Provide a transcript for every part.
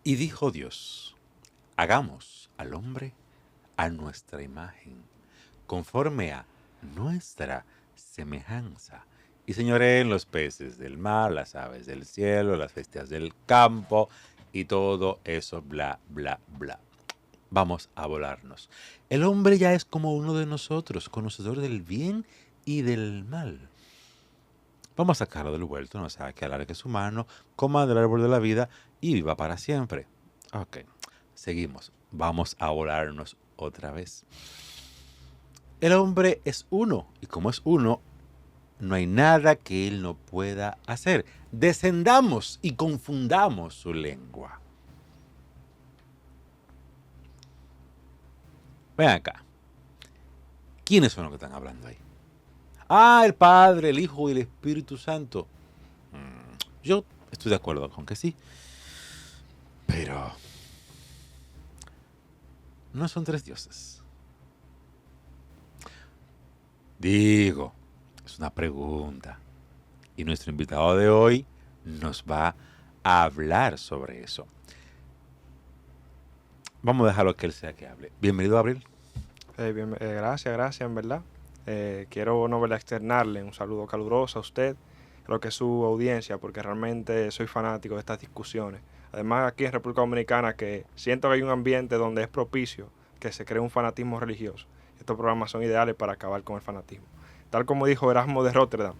Y dijo Dios, hagamos al hombre a nuestra imagen, conforme a nuestra semejanza. Y señoreen los peces del mar, las aves del cielo, las bestias del campo y todo eso, bla, bla, bla. Vamos a volarnos. El hombre ya es como uno de nosotros, conocedor del bien y del mal. Vamos a sacarlo del vuelto, no sabe que alargue su mano, coma del árbol de la vida y viva para siempre. Ok, seguimos. Vamos a volarnos otra vez. El hombre es uno, y como es uno, no hay nada que él no pueda hacer. Descendamos y confundamos su lengua. Ven acá. ¿Quiénes son los que están hablando ahí? Ah, el Padre, el Hijo y el Espíritu Santo. Yo estoy de acuerdo con que sí. Pero no son tres dioses. Digo, es una pregunta. Y nuestro invitado de hoy nos va a hablar sobre eso. Vamos a dejarlo que él sea que hable. Bienvenido, Abril. Gracias, en verdad. Quiero no verla externarle un saludo caluroso a usted, a lo que es su audiencia, porque realmente soy fanático de estas discusiones. Además, aquí en República Dominicana, que siento que hay un ambiente donde es propicio que se cree un fanatismo religioso. Estos programas son ideales para acabar con el fanatismo. Tal como dijo Erasmo de Rotterdam,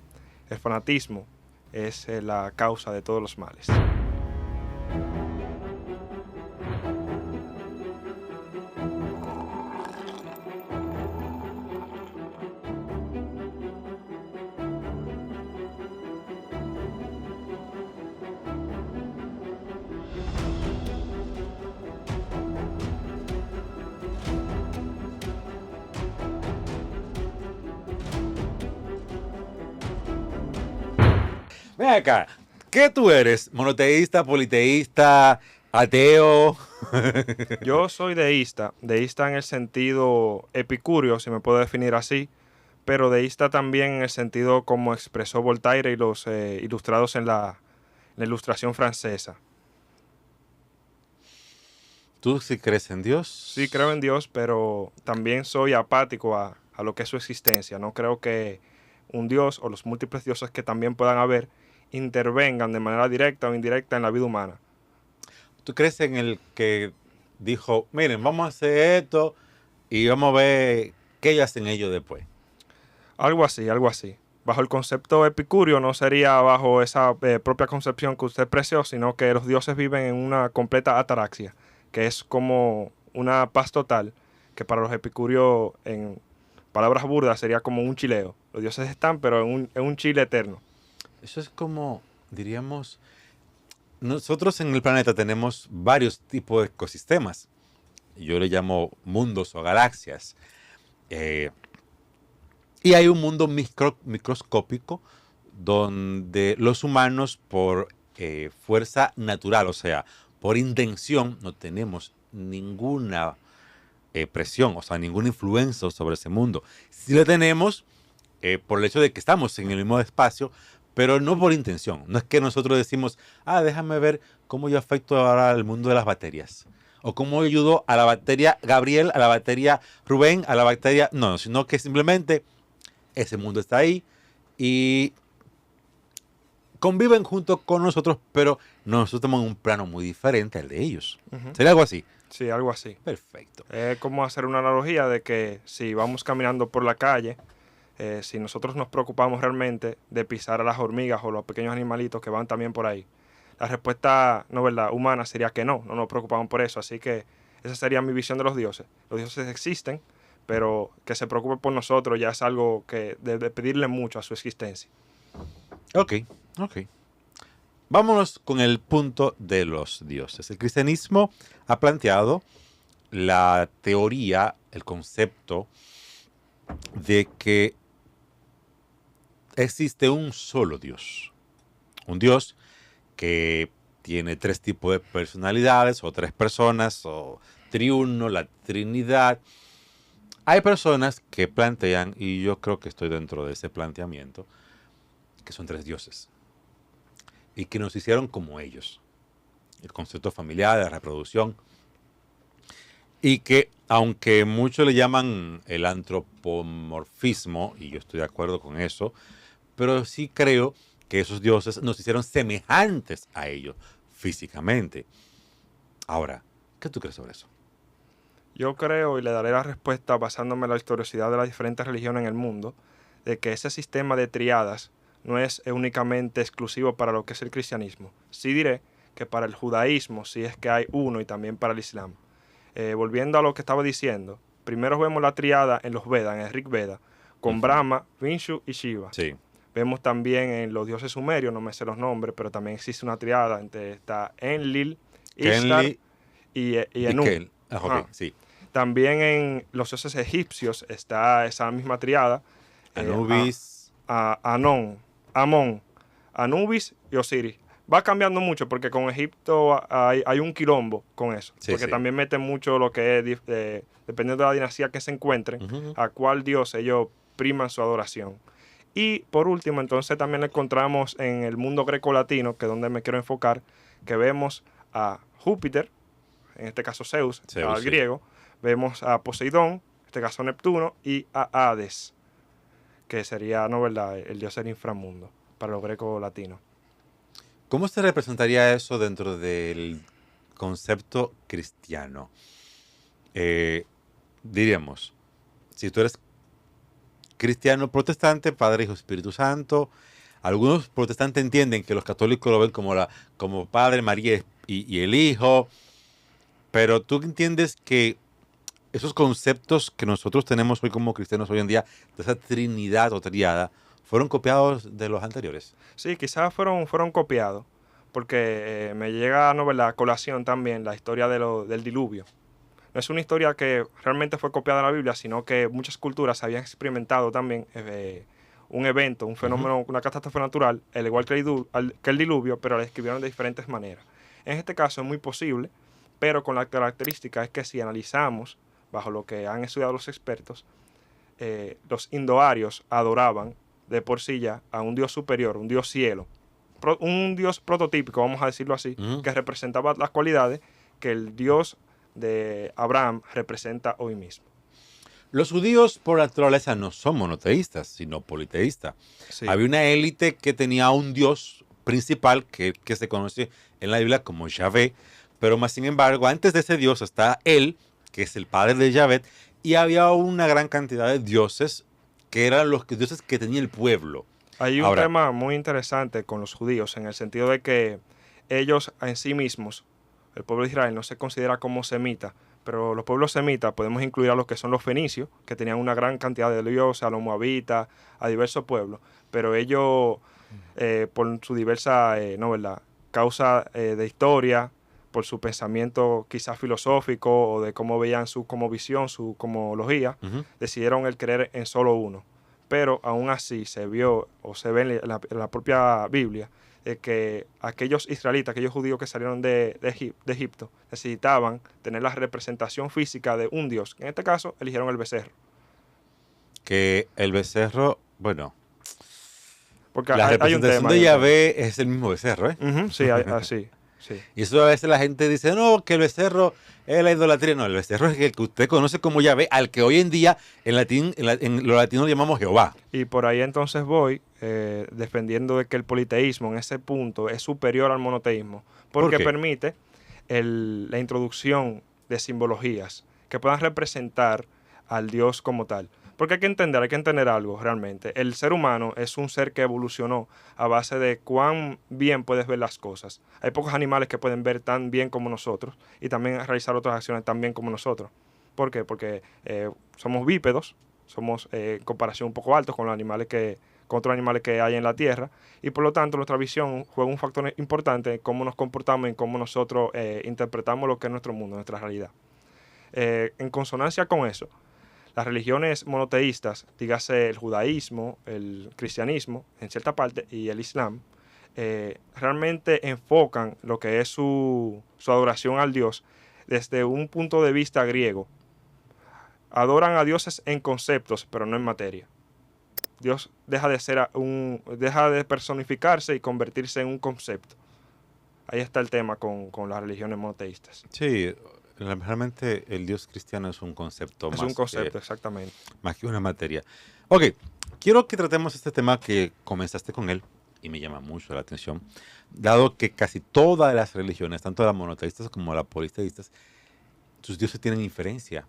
el fanatismo es la causa de todos los males. Ven acá. ¿Qué tú eres? ¿Monoteísta, politeísta, ateo? Yo soy deísta en el sentido epicúreo, si me puedo definir así, pero deísta también en el sentido como expresó Voltaire y los ilustrados en la Ilustración francesa. ¿Tú sí crees en Sí creo en Dios? Dios, pero también soy apático a lo que es su existencia. No creo que un Dios o los múltiples dioses que también puedan haber intervengan de manera directa o indirecta en la vida humana. ¿Tú crees en el que dijo, miren, vamos a hacer esto y vamos a ver qué hacen ellos después? Algo así, algo así. Bajo el concepto epicúreo no sería bajo esa propia concepción que usted expresó, sino que los dioses viven en una completa ataraxia, que es como una paz total, que para los epicúreos, en palabras burdas, sería como un chileo. Los dioses están, pero en un chile eterno. Eso es como, diríamos, nosotros en el planeta tenemos varios tipos de ecosistemas. Yo le llamo mundos o galaxias. Eh, y hay un mundo microscópico donde los humanos por fuerza natural, o sea, por intención, no tenemos ninguna presión, o sea, ninguna influencia sobre ese mundo. Sí la tenemos por el hecho de que estamos en el mismo espacio, pero no por intención. No es que nosotros decimos, déjame ver cómo yo afecto ahora al mundo de las baterías. O cómo ayudo a la bacteria Gabriel, a la bacteria Rubén, a la bacteria... No, sino que simplemente ese mundo está ahí y conviven junto con nosotros, pero nosotros estamos en un plano muy diferente al de ellos. Ujú. ¿Sería algo así? Sí, algo así. Perfecto. Es como hacer una analogía de que si vamos caminando por la calle, si nosotros nos preocupamos realmente de pisar a las hormigas o los pequeños animalitos que van también por ahí, la respuesta, no verdad, humana sería que no nos preocupamos por eso. Así que esa sería mi visión de los dioses. Los dioses existen, pero que se preocupe por nosotros ya es algo que de pedirle mucho a su existencia. Ok, ok. Vámonos con el punto de los dioses. El cristianismo ha planteado la teoría, el concepto de que existe un solo Dios. Un Dios que tiene tres tipos de personalidades o tres personas o triuno, la Trinidad. Hay personas que plantean, y yo creo que estoy dentro de ese planteamiento, que son tres dioses y que nos hicieron como ellos. el concepto familiar, de la reproducción, y que aunque muchos le llaman el antropomorfismo, y yo estoy de acuerdo con eso, pero sí creo que esos dioses nos hicieron semejantes a ellos físicamente. Ahora, ¿qué tú crees sobre eso? Yo creo, y le daré la respuesta basándome en la historicidad de las diferentes religiones en el mundo, de que ese sistema de triadas no es únicamente exclusivo para lo que es el cristianismo. Sí diré que para el judaísmo sí es que hay uno y también para el islam. Volviendo a lo que estaba diciendo, primero vemos la triada en los Vedas, en el Rig Veda, con Brahma, Vishnu y Shiva. Sí. Vemos también en los dioses sumerios, no me sé los nombres, pero también existe una triada entre está Enlil, Ishtar Kenli y y Enum. Kel. Ah, ok, Ajá. sí. También en los dioses egipcios está esa misma triada. Anubis. Anón, Amón, Anubis y Osiris. Va cambiando mucho porque con Egipto hay un quilombo con eso. Sí, porque sí. también meten mucho lo que es, dependiendo de la dinastía que se encuentren, a cuál dios ellos priman su adoración. Y por último, entonces también encontramos en el mundo greco-latino, que es donde me quiero enfocar, que vemos a Júpiter, en este caso Zeus, Zeus, al sí. griego, vemos a Poseidón, en este caso Neptuno, y a Hades, que sería, ¿no verdad?, el dios del inframundo para los grecos latinos. ¿Cómo se representaría eso dentro del concepto cristiano? Diríamos, si tú eres cristiano protestante, Padre, Hijo, Espíritu Santo, algunos protestantes entienden que los católicos lo ven como Padre, María y el Hijo, pero tú entiendes que esos conceptos que nosotros tenemos hoy como cristianos hoy en día, de esa trinidad o triada, fueron copiados de los anteriores. Sí, quizás fueron copiados, porque me llega, ¿no verdad?, a colación también la historia del diluvio. No es una historia que realmente fue copiada de la Biblia, sino que muchas culturas habían experimentado también un evento, un fenómeno, una catástrofe natural, al igual que el diluvio, pero la escribieron de diferentes maneras. En este caso es muy posible, pero con la característica es que si analizamos, bajo lo que han estudiado los expertos, los indoarios adoraban de por sí ya a un dios superior, un dios cielo, un dios prototípico, vamos a decirlo así, que representaba las cualidades que el dios de Abraham representa hoy mismo. Los judíos por naturaleza no son monoteístas, sino politeístas. Sí. Había una élite que tenía un dios principal que se conoce en la Biblia como Yahvé, pero más sin embargo, antes de ese dios está él, que es el padre de Yahvé, y había una gran cantidad de dioses que eran los dioses que tenía el pueblo. Hay un Ahora, tema muy interesante con los judíos en el sentido de que ellos en sí mismos, el pueblo de Israel, no se considera como semita, pero los pueblos semitas podemos incluir a los que son los fenicios, que tenían una gran cantidad de dioses, a los moabitas, a diversos pueblos, pero ellos, por su diversa no, ¿verdad?, causa de historia, por su pensamiento quizás filosófico o de cómo veían su como visión, su cosmología, decidieron el creer en solo uno. Pero aún así se vio o se ve en la propia Biblia que aquellos israelitas, aquellos judíos que salieron de Egipto, necesitaban tener la representación física de un dios. En este caso, eligieron el becerro. que el becerro, bueno, Porque la hay un representación tema. de Hay un tema. Yahvé es el mismo becerro, ¿eh? Sí, así. Sí. Y eso a veces la gente dice, no, que el becerro es la idolatría. No, el becerro es el que usted conoce como Yahvé, al que hoy en día en latín, en lo latino le llamamos Jehová. Y por ahí entonces voy defendiendo de que el politeísmo en ese punto es superior al monoteísmo, porque qué? permite la introducción de simbologías que puedan representar al Dios como tal. Porque hay que entender algo realmente. El ser humano es un ser que evolucionó a base de cuán bien puedes ver las cosas. Hay pocos animales que pueden ver tan bien como nosotros y también realizar otras acciones tan bien como nosotros. ¿Por qué? Porque somos bípedos, somos en comparación un poco altos con los animales con otros animales que hay en la Tierra, y por lo tanto nuestra visión juega un factor importante en cómo nos comportamos y en cómo nosotros interpretamos lo que es nuestro mundo, nuestra realidad. En consonancia con eso, las religiones monoteístas, dígase el judaísmo, el cristianismo, en cierta parte, y el islam, realmente enfocan lo que es su adoración al Dios desde un punto de vista griego. Adoran a dioses en conceptos, pero no en materia. Dios deja de personificarse y convertirse en un concepto. ahí está el tema con las religiones monoteístas. Sí, realmente el Dios cristiano es un concepto Es un concepto, exactamente. más que una materia. Ok, quiero que tratemos este tema que comenzaste con él y me llama mucho la atención, dado que casi todas las religiones, tanto las monoteístas como las politeístas, sus dioses tienen inferencia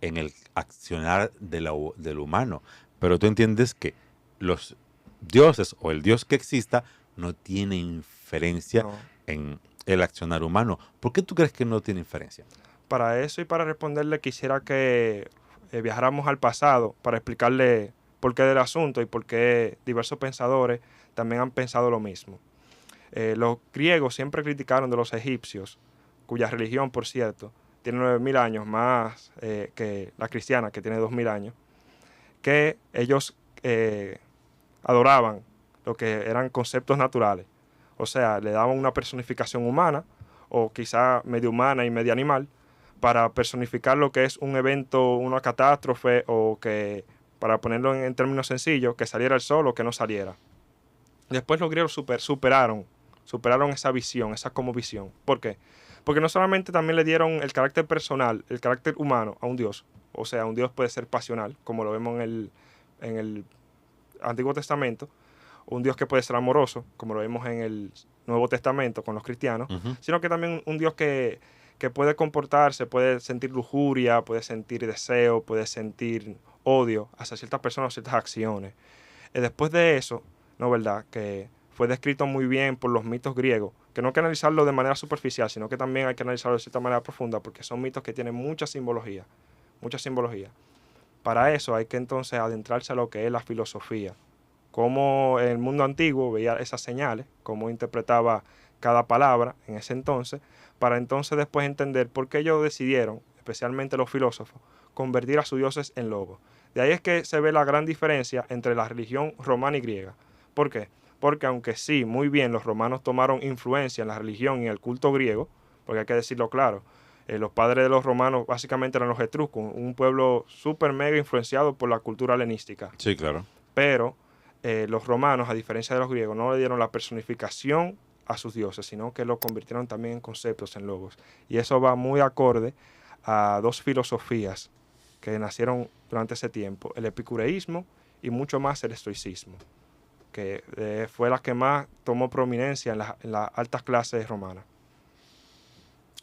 en el accionar del humano. Pero tú entiendes que los dioses o el Dios que exista no tiene inferencia No. en el accionar humano. ¿Por qué tú crees que no tiene inferencia? Para eso y para responderle quisiera que viajáramos al pasado para explicarle por qué del asunto y por qué diversos pensadores también han pensado lo mismo. Los griegos siempre criticaron de los egipcios, cuya religión, por cierto, tiene 9000 años más que la cristiana, que tiene 2000 años, que ellos adoraban lo que eran conceptos naturales. O sea, le daban una personificación humana, o quizá medio humana y medio animal, para personificar lo que es un evento, una catástrofe, o que, para ponerlo en términos sencillos, que saliera el sol o que no saliera. Después los griegos superaron esa visión, esa como visión. ¿Por qué? Porque no solamente también le dieron el carácter personal, el carácter humano a un dios. O sea, un dios puede ser pasional, como lo vemos en el Antiguo Testamento, un Dios que puede ser amoroso, como lo vemos en el Nuevo Testamento con los cristianos, Ujú. sino que también un Dios que puede comportarse, puede sentir lujuria, puede sentir deseo, puede sentir odio hacia ciertas personas o ciertas acciones. Después de eso, ¿no verdad? Que fue descrito muy bien por los mitos griegos, que no hay que analizarlo de manera superficial, sino que también hay que analizarlo de cierta manera profunda, porque son mitos que tienen mucha simbología, mucha simbología. Para eso hay que entonces adentrarse a lo que es la filosofía, cómo el mundo antiguo veía esas señales, cómo interpretaba cada palabra en ese entonces, para entonces después entender por qué ellos decidieron, especialmente los filósofos, convertir a sus dioses en lobos. De ahí es que se ve la gran diferencia entre la religión romana y griega. ¿Por qué? Porque aunque sí, muy bien, los romanos tomaron influencia en la religión y en el culto griego, porque hay que decirlo claro, los padres de los romanos básicamente eran los etruscos, un pueblo súper mega influenciado por la cultura helenística. Sí, claro. Pero los romanos, a diferencia de los griegos, no le dieron la personificación a sus dioses, sino que lo convirtieron también en conceptos, en logos. Y eso va muy acorde a dos filosofías que nacieron durante ese tiempo, el epicureísmo y mucho más el estoicismo, que fue la que más tomó prominencia en las altas clases romanas.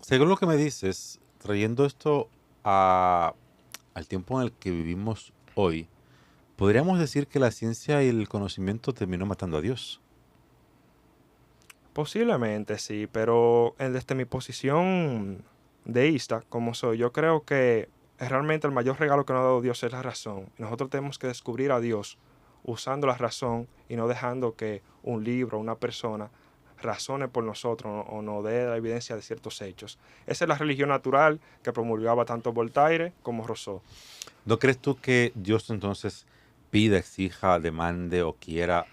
Según lo que me dices, trayendo esto a- al tiempo en el que vivimos hoy, podríamos decir que la ciencia y el conocimiento terminó matando a Dios. Posiblemente sí, pero desde mi posición deísta, como soy, yo creo que realmente el mayor regalo que nos ha dado Dios es la razón. Y nosotros tenemos que descubrir a Dios usando la razón y no dejando que un libro, una persona, razone por nosotros o nos dé la evidencia de ciertos hechos. Esa es la religión natural que promulgaba tanto Voltaire como Rousseau. ¿No crees tú que Dios entonces pida, exija, demande o quiera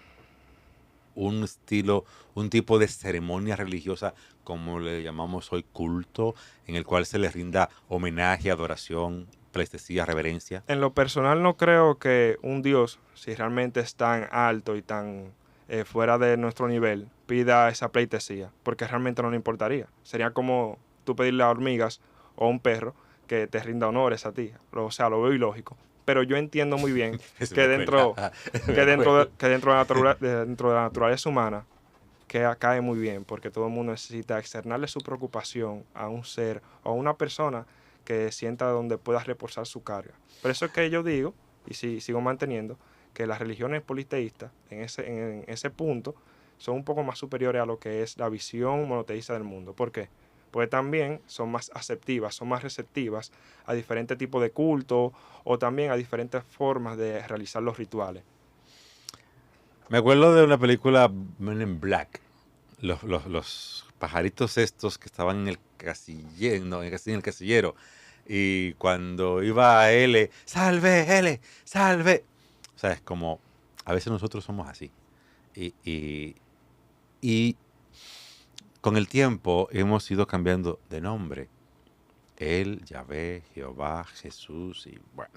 un estilo, un tipo de ceremonia religiosa, como le llamamos hoy culto, en el cual se le rinda homenaje, adoración, pleitesía, reverencia? En lo personal no creo que un Dios, si realmente es tan alto y tan fuera de nuestro nivel, pida esa pleitesía, porque realmente no le importaría. Sería como tú pedirle a hormigas o a un perro que te rinda honores a ti. O sea, lo veo ilógico. Pero yo entiendo muy bien Eso me que acuerda. dentro, Me acuerdo. que dentro de la naturaleza humana, que cae muy bien, porque todo el mundo necesita externarle su preocupación a un ser o a una persona que sienta donde pueda reposar su carga. Por eso es que yo digo, y sigo manteniendo, que las religiones politeístas en ese punto son un poco más superiores a lo que es la visión monoteísta del mundo. ¿Por qué? Pues también son más aceptivas, son más receptivas a diferentes tipos de culto o también a diferentes formas de realizar los rituales. Me acuerdo de una película Men in Black. Los pajaritos estos que estaban en el casillero, no, en el casillero. Y cuando iba a L, salve, L, salve. O sea, es como, a veces nosotros somos así. Y, y, y con el tiempo hemos ido cambiando de nombre. Él, Yahvé, Jehová, Jesús y bueno.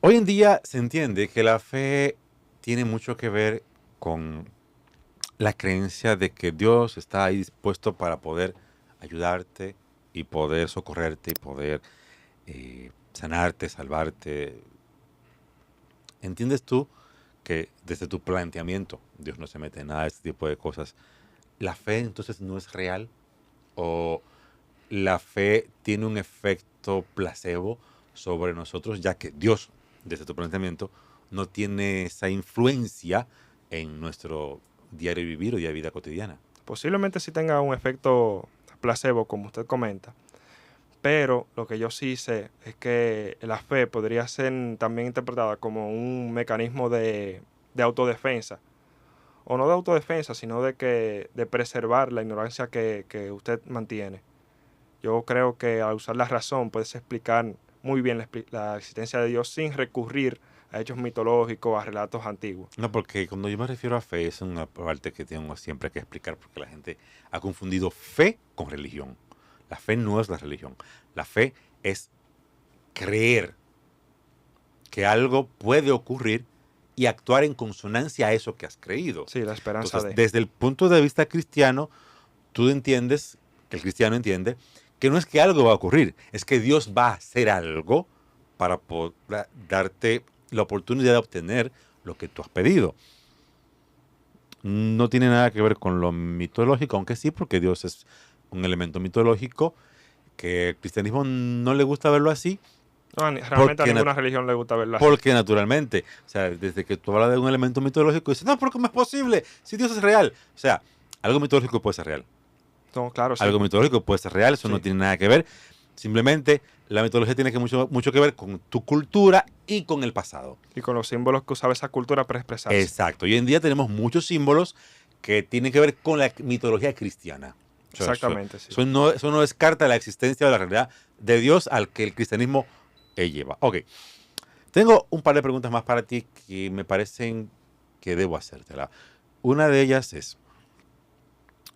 Hoy en día se entiende que la fe tiene mucho que ver con la creencia de que Dios está ahí dispuesto para poder ayudarte y poder socorrerte y poder sanarte, salvarte. ¿Entiendes tú que desde tu planteamiento Dios no se mete en nada de este tipo de cosas? ¿La fe entonces no es real? ¿O la fe tiene un efecto placebo sobre nosotros, ya que Dios, desde tu planteamiento, no tiene esa influencia en nuestro diario vivir o día de vida cotidiana? Posiblemente sí tenga un efecto placebo, como usted comenta, pero lo que yo sí sé es que la fe podría ser también interpretada como un mecanismo de autodefensa, o no de autodefensa, sino de preservar la ignorancia que usted mantiene. Yo creo que al usar la razón puedes explicar muy bien la existencia de Dios sin recurrir a hechos mitológicos, a relatos antiguos. No, porque cuando yo me refiero a fe, es una parte que tengo siempre que explicar, porque la gente ha confundido fe con religión. La fe no es la religión. La fe es creer que algo puede ocurrir y actuar en consonancia a eso que has creído. Sí, la esperanza Entonces, de. desde el punto de vista cristiano, tú entiendes, que el cristiano entiende, que no es que algo va a ocurrir, es que Dios va a hacer algo para poder darte la oportunidad de obtener lo que tú has pedido. No tiene nada que ver con lo mitológico, aunque sí, porque Dios es un elemento mitológico, que el cristianismo no le gusta verlo así, No, realmente a porque, ninguna religión le gusta verlo así. porque naturalmente, o sea, desde que tú hablas de un elemento mitológico, dices, no, pero ¿cómo es posible? Si Dios es real. O sea, algo mitológico puede ser real. No, claro, sí. Algo mitológico puede ser real, eso no Sí. tiene nada que ver. Simplemente la mitología tiene mucho que ver con tu cultura y con el pasado. Y con los símbolos que usaba esa cultura para expresarse. Exacto. Hoy en día tenemos muchos símbolos que tienen que ver con la mitología cristiana. O sea, Exactamente, sí. eso no descarta la existencia de la realidad de Dios al que el cristianismo lleva. Ok. Tengo un par de preguntas más para ti que me parecen que debo hacértela. Una de ellas es,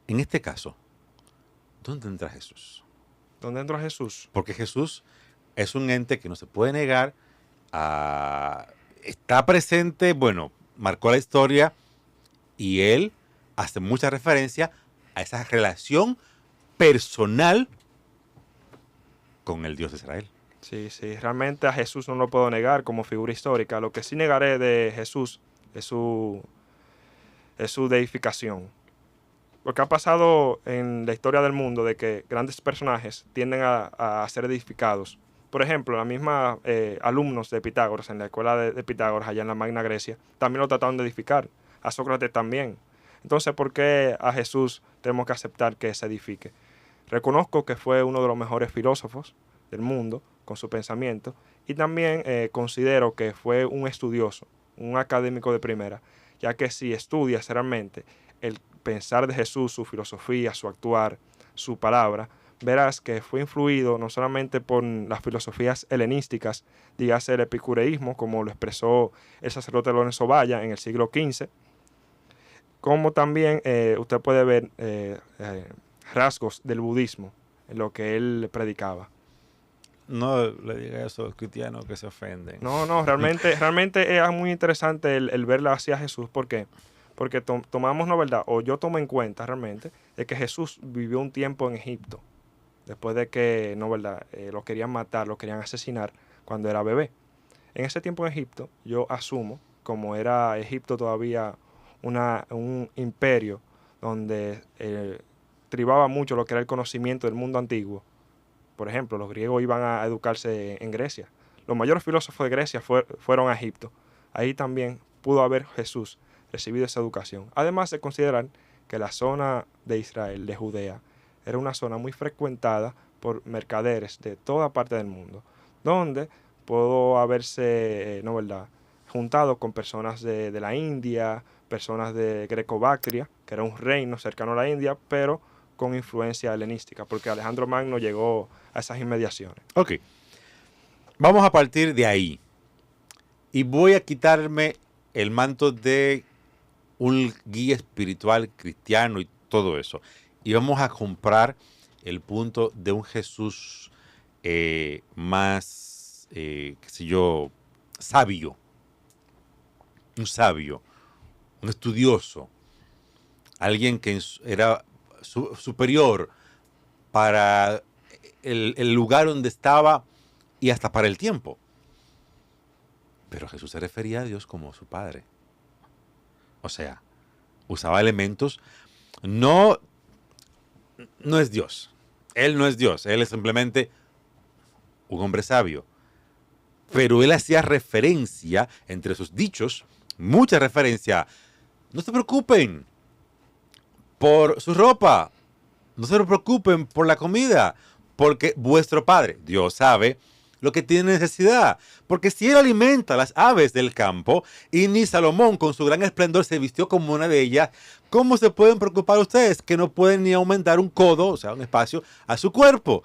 en este caso, ¿dónde entra Jesús? ¿Dónde entró Jesús? Porque Jesús es un ente que no se puede negar, está presente, bueno, marcó la historia y él hace mucha referencia a esa relación personal con el Dios de Israel. Sí, sí. Realmente a Jesús no lo puedo negar como figura histórica. Lo que sí negaré de Jesús es su deificación. Porque ha pasado en la historia del mundo de que grandes personajes tienden a ser edificados. Por ejemplo, la misma alumnos de Pitágoras, en la escuela de Pitágoras, allá en la Magna Grecia, también lo trataron de edificar. A Sócrates también. Entonces, ¿por qué a Jesús tenemos que aceptar que se edifique? Reconozco que fue uno de los mejores filósofos del mundo con su pensamiento y también considero que fue un estudioso, un académico de primera, ya que si estudias realmente el pensar de Jesús, su filosofía, su actuar, su palabra, verás que fue influido no solamente por las filosofías helenísticas, dígase el epicureísmo, como lo expresó el sacerdote Lorenzo Valla en el siglo XV, como también usted puede ver rasgos del budismo en lo que él predicaba. No le diga eso a los cristianos que se ofenden. No, no, realmente es muy interesante el verla hacia Jesús. ¿Por qué? Porque tomamos, ¿no verdad? O yo tomo en cuenta realmente de que Jesús vivió un tiempo en Egipto, después de que, ¿no verdad? Lo querían matar, lo querían asesinar cuando era bebé. En ese tiempo en Egipto, yo asumo, como era Egipto todavía un imperio donde tribaba mucho lo que era el conocimiento del mundo antiguo. Por ejemplo, los griegos iban a educarse en Grecia. Los mayores filósofos de Grecia fueron a Egipto. Ahí también pudo haber Jesús recibido esa educación. Además de considerar que la zona de Israel, de Judea, era una zona muy frecuentada por mercaderes de toda parte del mundo, donde pudo haberse, ¿no verdad?, juntado con personas de la India, personas de Greco-Bactria, que era un reino cercano a la India, pero con influencia helenística, porque Alejandro Magno llegó a esas inmediaciones. Ok, vamos a partir de ahí. Y voy a quitarme el manto de un guía espiritual cristiano y todo eso. Y vamos a comprar el punto de un Jesús más, qué sé yo, sabio. Un sabio, un estudioso. alguien que era superior para el lugar donde estaba y hasta para el tiempo. Pero Jesús se refería a Dios como su Padre. O sea, usaba elementos. No, no es Dios. Él no es Dios. Él es simplemente un hombre sabio. Pero él hacía referencia, entre sus dichos, mucha referencia. No se preocupen por su ropa. No se preocupen por la comida. Porque vuestro Padre, Dios, sabe lo que tiene necesidad. Porque si él alimenta a las aves del campo y ni Salomón con su gran esplendor se vistió como una de ellas, ¿cómo se pueden preocupar ustedes que no pueden ni aumentar un codo, o sea, un espacio, a su cuerpo?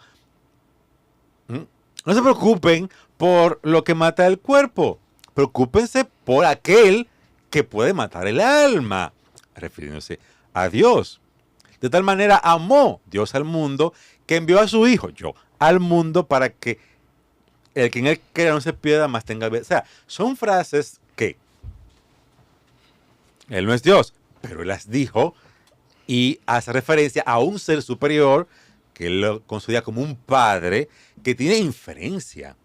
¿Mm? No se preocupen por lo que mata el cuerpo. Preocúpense por aquel que puede matar el alma, refiriéndose a Dios. De tal manera amó Dios al mundo que envió a su Hijo, yo, al mundo para que el que en él crea no se pierda, más tenga vida. O sea, son frases que él no es Dios, pero él las dijo y hace referencia a un ser superior que él lo considera como un padre que tiene inferencia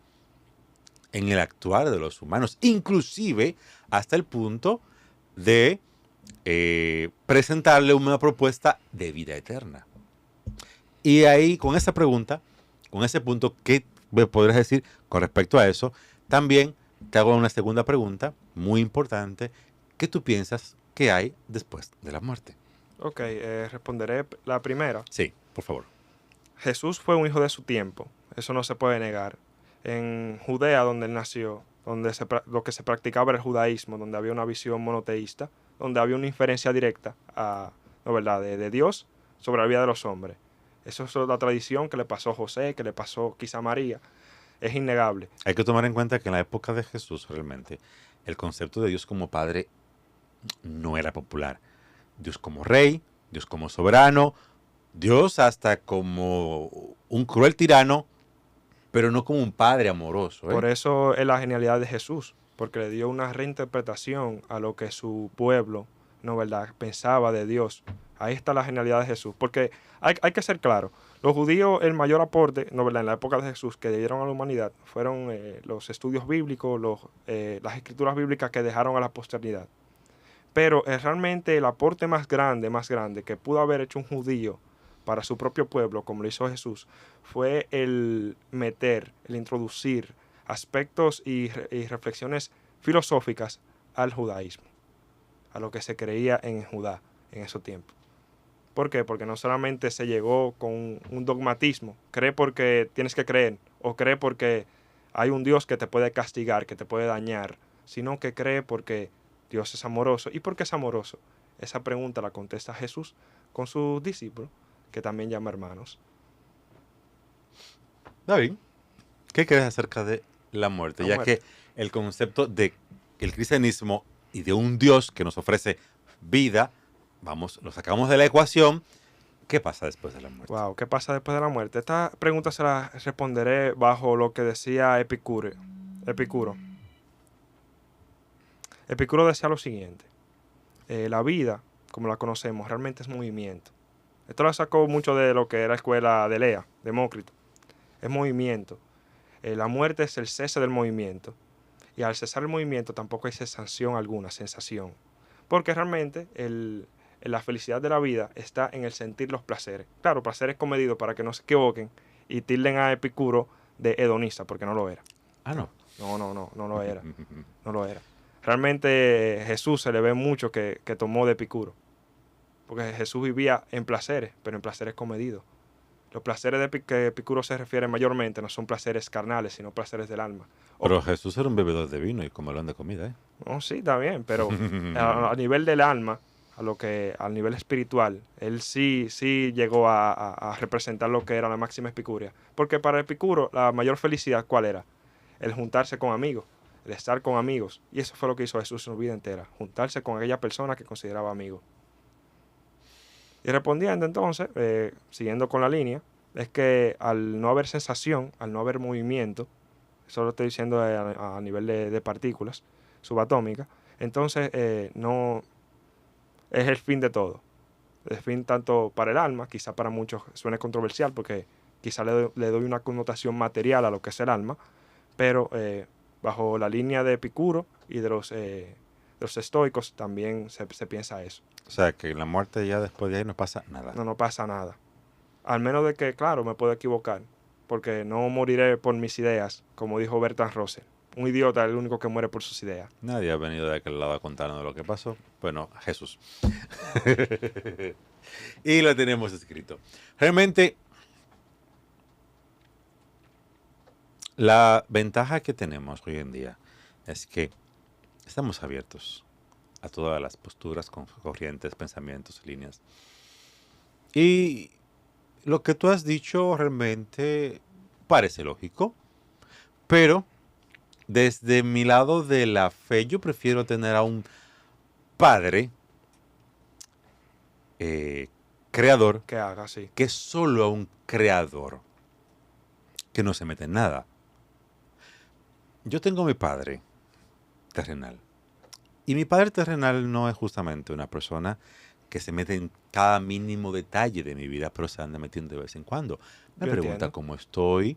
en el actuar de los humanos, inclusive hasta el punto de presentarle una propuesta de vida eterna. Y ahí, con esa pregunta, con ese punto, ¿qué me podrías decir con respecto a eso? También te hago una segunda pregunta, muy importante. ¿Qué tú piensas que hay después de la muerte? Ok, responderé la primera. Sí, por favor. Jesús fue un hijo de su tiempo, eso no se puede negar. En Judea, donde él nació, donde lo que se practicaba era el judaísmo, donde había una visión monoteísta, donde había una inferencia directa ¿no, verdad? De Dios sobre la vida de los hombres. Eso es la tradición que le pasó a José, que le pasó quizá a María. Es innegable. Hay que tomar en cuenta que en la época de Jesús realmente el concepto de Dios como Padre no era popular. Dios como Rey, Dios como soberano, Dios hasta como un cruel tirano, pero no como un padre amoroso. Por eso es la genialidad de Jesús, porque le dio una reinterpretación a lo que su pueblo, ¿no, verdad?, pensaba de Dios. Ahí está la genialidad de Jesús, porque hay que ser claro, los judíos el mayor aporte, ¿no, verdad?, en la época de Jesús que dieron a la humanidad fueron los estudios bíblicos, las escrituras bíblicas que dejaron a la posteridad. Pero realmente el aporte más grande que pudo haber hecho un judío para su propio pueblo, como lo hizo Jesús, fue el introducir aspectos y reflexiones filosóficas al judaísmo, a lo que se creía en Judá en esos tiempos. ¿Por qué? Porque no solamente se llegó con un dogmatismo, cree porque tienes que creer, o cree porque hay un Dios que te puede castigar, que te puede dañar, sino que cree porque Dios es amoroso. ¿Y por qué es amoroso? Esa pregunta la contesta Jesús con sus discípulos, que también llama hermanos. David, ¿qué crees acerca de la muerte? La Ya muerte. que el concepto de el cristianismo y de un Dios que nos ofrece vida, vamos, lo sacamos de la ecuación. ¿Qué pasa después de la muerte? Wow, ¿qué pasa después de la muerte? Esta pregunta se la responderé bajo lo que decía Epicuro. Epicuro decía lo siguiente: la vida, como la conocemos, realmente es movimiento. Esto lo sacó mucho de lo que era la escuela de Lea, Demócrito. Es movimiento. La muerte es el cese del movimiento. Y al cesar el movimiento tampoco hay sensación alguna, sensación. Porque realmente la felicidad de la vida está en el sentir los placeres. Claro, placeres comedidos para que no se equivoquen y tilden a Epicuro de hedonista, porque no lo era. Ah, no. No lo era. No lo era. Realmente Jesús se le ve mucho que tomó de Epicuro. Porque Jesús vivía en placeres, pero en placeres comedidos. Los placeres que Epicuro se refiere mayormente no son placeres carnales, sino placeres del alma. Pero Jesús era un bebedor de vino y comelón de comida, ¿eh? No, sí, está bien, pero a nivel del alma, al nivel espiritual, él sí llegó a representar lo que era la máxima epicuria. Porque para Epicuro la mayor felicidad, ¿cuál era? El juntarse con amigos, el estar con amigos. Y eso fue lo que hizo Jesús en su vida entera, juntarse con aquella persona que consideraba amigo. Y respondiendo entonces, siguiendo con la línea, es que al no haber sensación, al no haber movimiento, eso lo estoy diciendo a nivel de partículas subatómicas, entonces no es el fin de todo. de fin tanto para el alma, quizá para muchos suene controversial porque quizá le doy una connotación material a lo que es el alma, pero bajo la línea de Epicuro y de los estoicos también se piensa eso. O sea, que en la muerte ya después de ahí no pasa nada. No, no pasa nada. Al menos de que, claro, me puedo equivocar, porque no moriré por mis ideas, como dijo Bertrand Russell. Un idiota es el único que muere por sus ideas. Nadie ha venido de aquel lado a contarnos lo que pasó. Bueno, Jesús. Y lo tenemos escrito. Realmente, la ventaja que tenemos hoy en día es que estamos abiertos a todas las posturas, corrientes, pensamientos, líneas. Y lo que tú has dicho realmente parece lógico, pero desde mi lado de la fe, yo prefiero tener a un padre creador Que haga así. que solo a un creador que no se mete en nada. Yo tengo a mi padre terrenal. Y mi padre terrenal no es justamente una persona que se mete en cada mínimo detalle de mi vida, pero se anda metiendo de vez en cuando. Me Yo pregunta entiendo. cómo estoy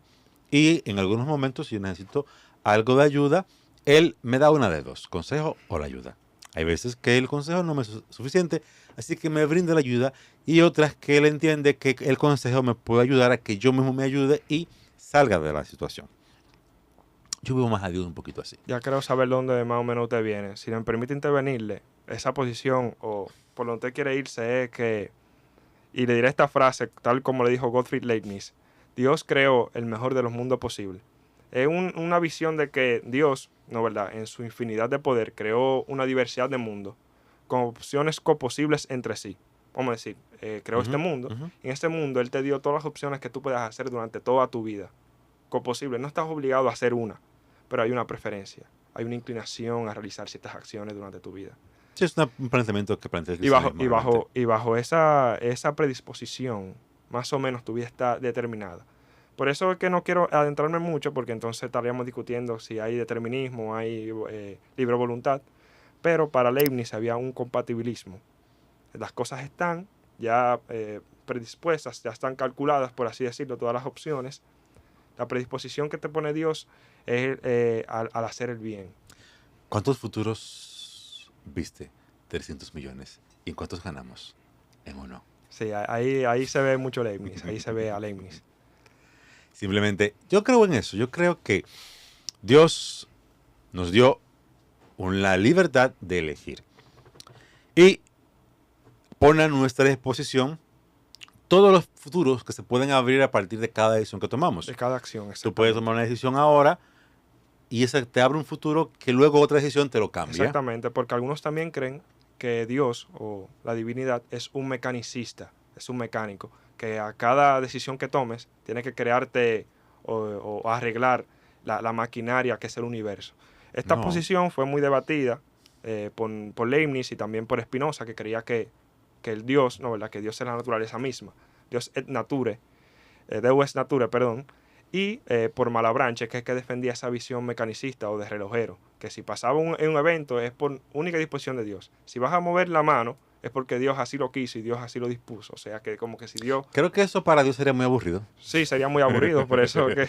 y en algunos momentos si yo necesito algo de ayuda, él me da una de dos, consejo o la ayuda. Hay veces que el consejo no me es suficiente, así que me brinda la ayuda y otras que él entiende que el consejo me puede ayudar a que yo mismo me ayude y salga de la situación. Yo veo más a Dios un poquito así. Ya creo saber dónde más o menos usted viene. Si me permite intervenirle, esa posición o por donde usted quiere irse es que, y le diré esta frase tal como le dijo Gottfried Leibniz, Dios creó el mejor de los mundos posible. Es una visión de que Dios, no verdad, en su infinidad de poder creó una diversidad de mundos con opciones coposibles entre sí. Vamos a decir, creó este Ujú, mundo. ujú. Y en este mundo Él te dio todas las opciones que tú puedas hacer durante toda tu vida. Coposible. No estás obligado a hacer una, pero hay una preferencia. Hay una inclinación a realizar ciertas acciones durante tu vida. Sí, es un planteamiento que plantea el Y bajo, cristianismo realmente. y bajo esa predisposición, más o menos tu vida está determinada. Por eso es que no quiero adentrarme mucho, porque entonces estaríamos discutiendo si hay determinismo, hay libre voluntad. Pero para Leibniz había un compatibilismo. Las cosas están ya predispuestas, ya están calculadas, por así decirlo, todas las opciones. La predisposición que te pone Dios es al hacer el bien. ¿Cuántos futuros viste? 300 millones. ¿Y en cuántos ganamos? En uno. Sí, ahí se ve mucho Leibniz, ahí se ve a Leibniz. Simplemente, yo creo en eso. Yo creo que Dios nos dio la libertad de elegir. Y pone a nuestra disposición todos los futuros que se pueden abrir a partir de cada decisión que tomamos. De cada acción, Tú puedes tomar una decisión ahora y esa te abre un futuro que luego otra decisión te lo cambia. Exactamente, porque algunos también creen que Dios o la divinidad es un mecanicista, es un mecánico, que a cada decisión que tomes tiene que crearte o arreglar la maquinaria que es el universo. Esta No. posición fue muy debatida por Leibniz y también por Spinoza, que creía que el Dios, no, ¿verdad? Que Dios es la naturaleza misma. Dios et nature, Deus est nature, perdón. Y por Malebranche, que es que defendía esa visión mecanicista o de relojero, que si pasaba en un evento es por única disposición de Dios. Si vas a mover la mano es porque Dios así lo quiso y Dios así lo dispuso. O sea que como que si Dios... Creo que eso para Dios sería muy aburrido. Sí, sería muy aburrido, por eso que...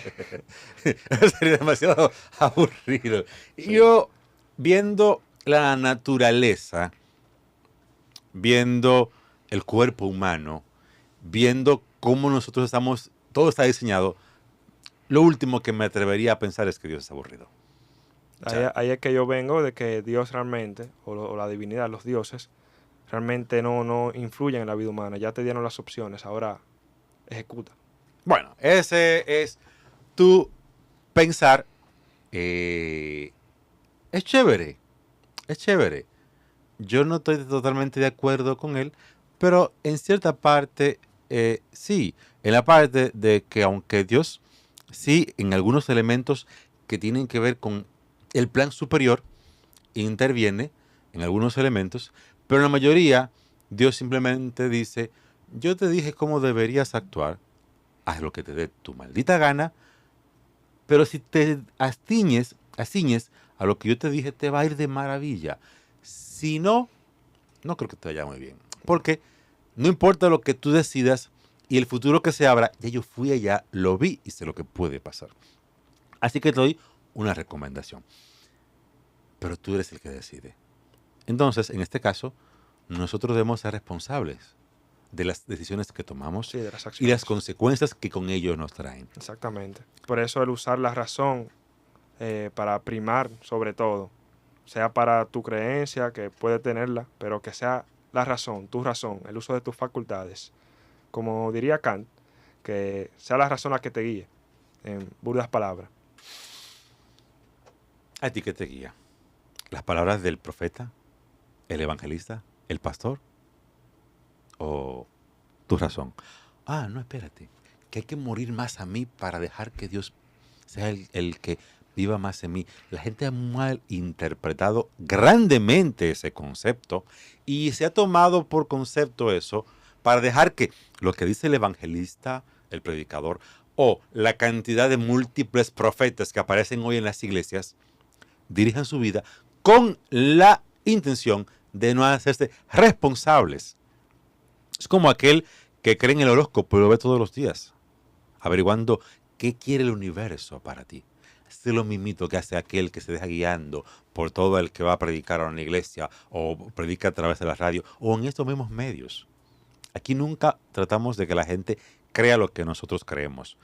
Sería demasiado aburrido. Sí. Yo, viendo la naturaleza, viendo el cuerpo humano, viendo cómo nosotros estamos, todo está diseñado, lo último que me atrevería a pensar es que Dios es aburrido. O sea, Ahí es que yo vengo de que Dios realmente, o la divinidad, los dioses, realmente no influyen en la vida humana. Ya te dieron las opciones, ahora ejecuta. bueno, ese es tu pensar. Es chévere, es chévere. Yo no estoy totalmente de acuerdo con él, pero en cierta parte sí. En la parte de que aunque Dios sí, en algunos elementos que tienen que ver con el plan superior, interviene en algunos elementos, pero en la mayoría Dios simplemente dice, yo te dije cómo deberías actuar, haz lo que te dé tu maldita gana, pero si te aciñes a lo que yo te dije, te va a ir de maravilla. Si no, no creo que te vaya muy bien. Porque No importa lo que tú decidas y el futuro que se abra, ya yo fui allá, lo vi y sé lo que puede pasar. Así que te doy una recomendación. Pero tú eres el que decide. Entonces, en este caso, nosotros debemos ser responsables de las decisiones que tomamos Sí, de las y acciones. las consecuencias que con ellos nos traen. Exactamente. Por eso el usar la razón para primar sobre todo, sea para tu creencia, que puede tenerla, pero que sea la razón, tu razón, el uso de tus facultades. Como diría Kant, que sea la razón la que te guíe, en burdas palabras. ¿A ti qué te guía? ¿Las palabras del profeta, el evangelista, el pastor o tu razón? Ah, no, espérate, que hay que morir más a mí para dejar que Dios sea el que viva más en mí. La gente ha mal interpretado grandemente ese concepto y se ha tomado por concepto eso para dejar que lo que dice el evangelista, el predicador, o la cantidad de múltiples profetas que aparecen hoy en las iglesias dirijan su vida con la intención de no hacerse responsables. Es como aquel que cree en el horóscopo y lo ve todos los días, averiguando qué quiere el universo para ti. Es lo mismito que hace aquel que se deja guiando por todo el que va a predicar a una iglesia o predica a través de la radio o en estos mismos medios. Aquí nunca tratamos de que la gente crea lo que nosotros creemos.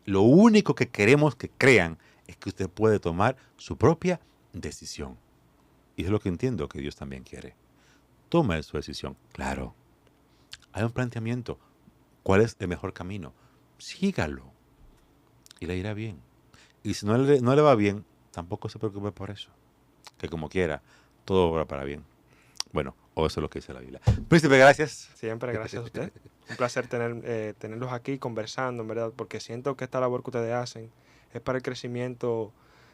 Lo único que queremos que crean es que usted puede tomar su propia decisión. Y es lo que entiendo que Dios también quiere. Tome su decisión. Claro. Hay un planteamiento. ¿Cuál es el mejor camino? Sígalo. Y le irá bien. Y si no le va bien, tampoco se preocupe por eso. Que como quiera, todo obra para bien. Bueno, o eso es lo que dice la Biblia. Príncipe, gracias. Siempre, gracias a usted. Un placer tenerlos aquí conversando, en verdad, porque siento que esta labor que ustedes hacen es para el crecimiento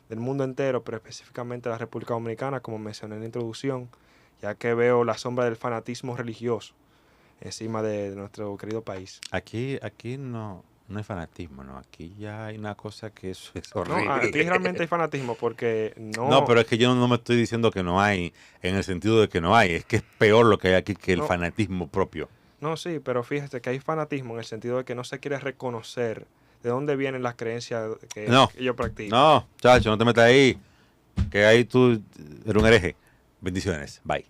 del mundo entero, pero específicamente de la República Dominicana, como mencioné en la introducción, ya que veo la sombra del fanatismo religioso encima de nuestro querido país. Aquí no hay fanatismo, ¿no? Aquí ya hay una cosa que eso es No, horrible. aquí realmente hay fanatismo porque No, pero es que yo no me estoy diciendo que no hay, en el sentido de que no hay. Es que es peor lo que hay aquí que el No, fanatismo propio. no, sí, pero fíjate que hay fanatismo en el sentido de que no se quiere reconocer de dónde vienen las creencias que No, ellos practican. no, chacho, no te metas ahí. Que ahí tú eres un hereje. Bendiciones. Bye.